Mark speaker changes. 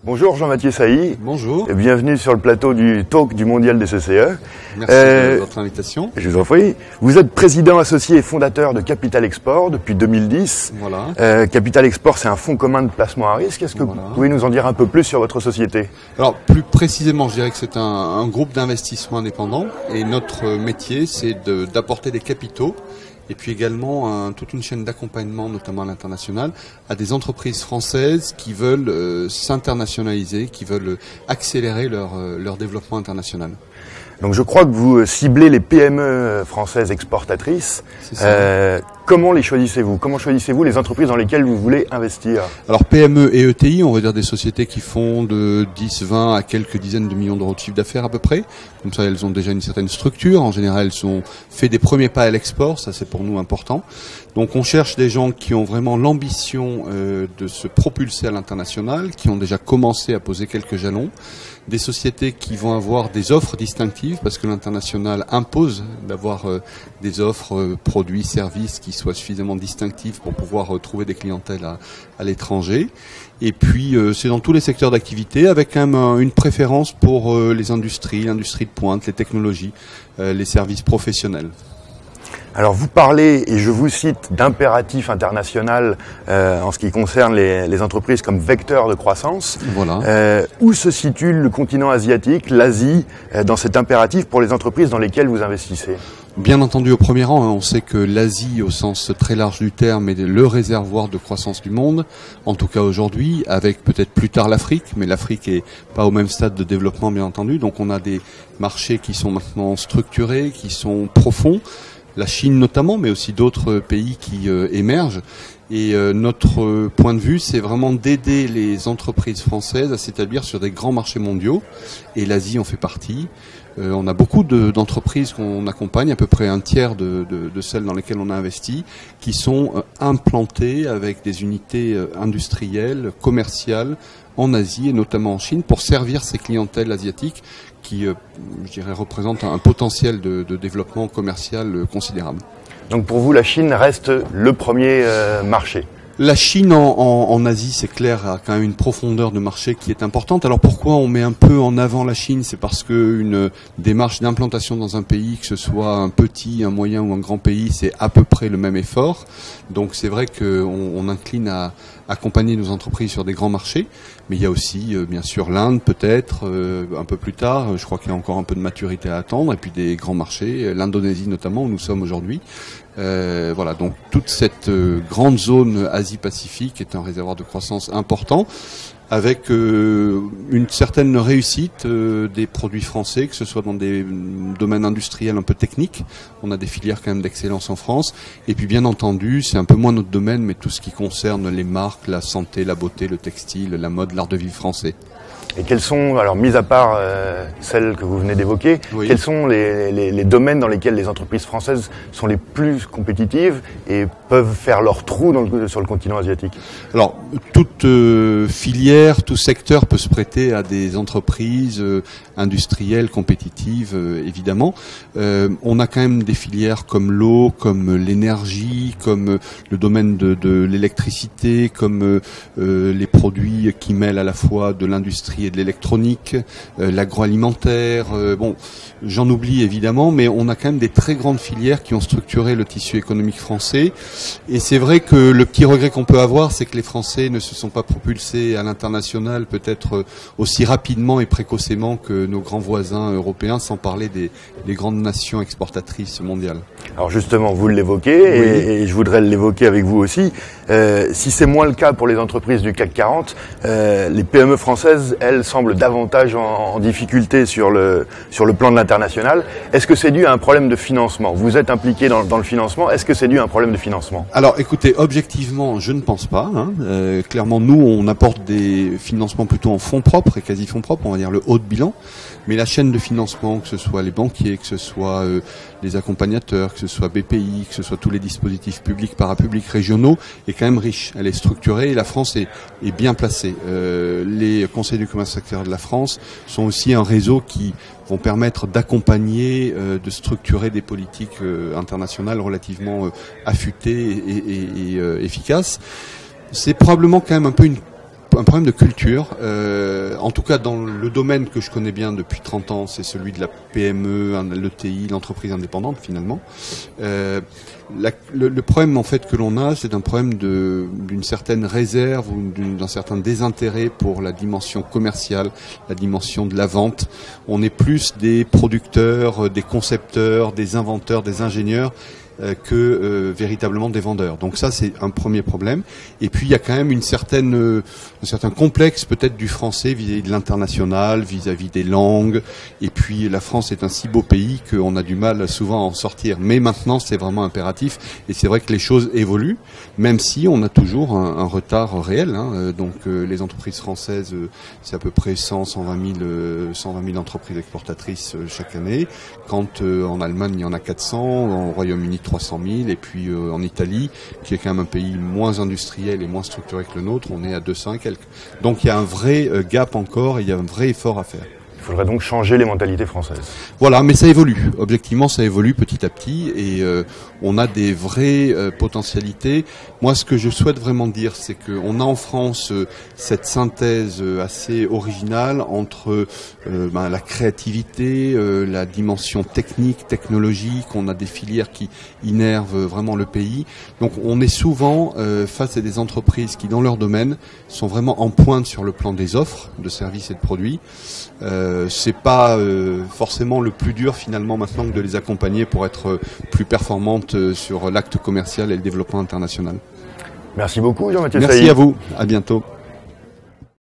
Speaker 1: Bonjour Jean-Mathieu Sailly.
Speaker 2: Bonjour.
Speaker 1: Et bienvenue sur le plateau du Talk du Mondial des CCE.
Speaker 2: Merci de votre invitation.
Speaker 1: Je vous en prie. Vous êtes président associé et fondateur de Capital Export depuis 2010.
Speaker 2: Voilà.
Speaker 1: Capital Export, c'est un fonds commun de placement à risque. Est-ce que vous pouvez nous en dire un peu plus sur votre société?
Speaker 2: Alors, plus précisément, je dirais que c'est un groupe d'investissement indépendant et notre métier, c'est d'apporter des capitaux et puis également toute une chaîne d'accompagnement, notamment à l'international, à des entreprises françaises qui veulent s'internationaliser, qui veulent accélérer leur développement international.
Speaker 1: Donc je crois que vous ciblez les PME françaises exportatrices.
Speaker 2: C'est ça.
Speaker 1: Comment les choisissez-vous? Comment choisissez-vous les entreprises dans lesquelles vous voulez investir?
Speaker 2: Alors PME et ETI, on va dire des sociétés qui font de 10, 20 à quelques dizaines de millions d'euros de chiffre d'affaires à peu près. Comme ça, elles ont déjà une certaine structure. En général, elles ont fait des premiers pas à l'export. Ça, c'est pour nous important. Donc on cherche des gens qui ont vraiment l'ambition de se propulser à l'international, qui ont déjà commencé à poser quelques jalons. Des sociétés qui vont avoir des offres distinctives parce que l'international impose d'avoir des offres, produits, services qui soient suffisamment distinctifs pour pouvoir trouver des clientèles à l'étranger. Et puis c'est dans tous les secteurs d'activité avec quand même une préférence pour les industries, l'industrie de pointe, les technologies, les services professionnels.
Speaker 1: Alors vous parlez, et je vous cite, d'impératif international en ce qui concerne les entreprises comme vecteur de croissance.
Speaker 2: Voilà.
Speaker 1: Où se situe le continent asiatique, l'Asie, dans cet impératif pour les entreprises dans lesquelles vous investissez?
Speaker 2: Bien entendu au premier rang, on sait que l'Asie au sens très large du terme est le réservoir de croissance du monde, en tout cas aujourd'hui, avec peut-être plus tard l'Afrique, mais l'Afrique est pas au même stade de développement bien entendu, donc on a des marchés qui sont maintenant structurés, qui sont profonds, la Chine notamment, mais aussi d'autres pays qui émergent. Et notre point de vue, c'est vraiment d'aider les entreprises françaises à s'établir sur des grands marchés mondiaux. Et l'Asie en fait partie. On a beaucoup d'entreprises qu'on accompagne, à peu près un tiers de celles dans lesquelles on a investi, qui sont implantées avec des unités industrielles, commerciales en Asie et notamment en Chine pour servir ces clientèles asiatiques qui, je dirais, représentent un potentiel de développement commercial considérable.
Speaker 1: Donc pour vous, la Chine reste le premier marché?
Speaker 2: La Chine en Asie, c'est clair, a quand même une profondeur de marché qui est importante. Alors pourquoi on met un peu en avant la Chine? C'est parce que une démarche d'implantation dans un pays, que ce soit un petit, un moyen ou un grand pays, c'est à peu près le même effort. Donc c'est vrai qu'on incline à accompagner nos entreprises sur des grands marchés. Mais il y a aussi, bien sûr, l'Inde peut-être, un peu plus tard. Je crois qu'il y a encore un peu de maturité à attendre. Et puis des grands marchés, l'Indonésie notamment, où nous sommes aujourd'hui. Voilà, donc toute cette grande zone Asie-Pacifique est un réservoir de croissance important, avec une certaine réussite des produits français, que ce soit dans des domaines industriels un peu techniques. On a des filières quand même d'excellence en France. Et puis bien entendu, c'est un peu moins notre domaine, mais tout ce qui concerne les marques, la santé, la beauté, le textile, la mode, l'art de vivre français.
Speaker 1: Et quels sont, alors mis à part celles que vous venez d'évoquer,
Speaker 2: oui,
Speaker 1: quels sont les domaines dans lesquels les entreprises françaises sont les plus compétitives et peuvent faire leur trou sur le continent asiatique?
Speaker 2: Alors, toute filière, tout secteur peut se prêter à des entreprises industrielles, compétitives, évidemment. On a quand même des filières comme l'eau, comme l'énergie, comme le domaine de l'électricité, comme les produits qui mêlent à la fois de l'industrie et de l'électronique, l'agroalimentaire, bon, j'en oublie évidemment, mais on a quand même des très grandes filières qui ont structuré le tissu économique français. Et c'est vrai que le petit regret qu'on peut avoir, c'est que les Français ne se sont pas propulsés à l'international peut-être aussi rapidement et précocement que nos grands voisins européens, sans parler des grandes nations exportatrices mondiales.
Speaker 1: Alors justement, vous l'évoquez, oui, et je voudrais l'évoquer avec vous aussi. Si c'est moins le cas pour les entreprises du CAC 40, les PME françaises, elles semblent davantage en difficulté sur le plan de l'international. Est-ce que c'est dû à un problème de financement? Vous êtes impliqué dans le financement. Est-ce que c'est dû à un problème de financement?
Speaker 2: Alors écoutez, objectivement, je ne pense pas. Clairement, nous, on apporte des financements plutôt en fonds propres et quasi fonds propres, on va dire le haut de bilan. Mais la chaîne de financement, que ce soit les banquiers, que ce soit les accompagnateurs, que ce soit BPI, que ce soit tous les dispositifs publics, parapublics, régionaux, est quand même riche. Elle est structurée et la France est bien placée. Les conseils du commerce extérieur de la France sont aussi un réseau qui vont permettre d'accompagner, de structurer des politiques internationales relativement affûtées et efficaces. C'est probablement quand même un peu une problème de culture. En tout cas, dans le domaine que je connais bien depuis 30 ans, c'est celui de la PME, l'ETI, l'entreprise indépendante finalement. Le problème en fait que l'on a, c'est un problème d'une certaine réserve ou d'un certain désintérêt pour la dimension commerciale, la dimension de la vente. On est plus des producteurs, des concepteurs, des inventeurs, des ingénieurs que véritablement des vendeurs. Donc ça, c'est un premier problème. Et puis il y a quand même un certain complexe peut-être du français vis-à-vis de l'international, vis-à-vis des langues. Et puis la France est un si beau pays qu'on a du mal souvent à en sortir. Mais maintenant, c'est vraiment impératif. Et c'est vrai que les choses évoluent, même si on a toujours un retard réel. Donc les entreprises françaises, c'est à peu près 120 000 entreprises exportatrices chaque année. Quand en Allemagne, il y en a 400, en Royaume-Uni 300 000, et puis en Italie, qui est quand même un pays moins industriel et moins structuré que le nôtre, on est à 200 et quelques. Donc il y a un vrai gap encore, et il y a un vrai effort à faire.
Speaker 1: Il faudrait donc changer les mentalités françaises.
Speaker 2: Voilà, mais ça évolue. Objectivement, ça évolue petit à petit et on a des vraies potentialités. Moi, ce que je souhaite vraiment dire, c'est qu'on a en France cette synthèse assez originale entre la créativité, la dimension technique, technologique. On a des filières qui innervent vraiment le pays. Donc, on est souvent face à des entreprises qui, dans leur domaine, sont vraiment en pointe sur le plan des offres de services et de produits. C'est pas forcément le plus dur finalement maintenant que de les accompagner pour être plus performantes sur l'acte commercial et le développement international.
Speaker 1: Merci beaucoup Jean-Mathieu Sailly.
Speaker 2: Merci à vous, à bientôt.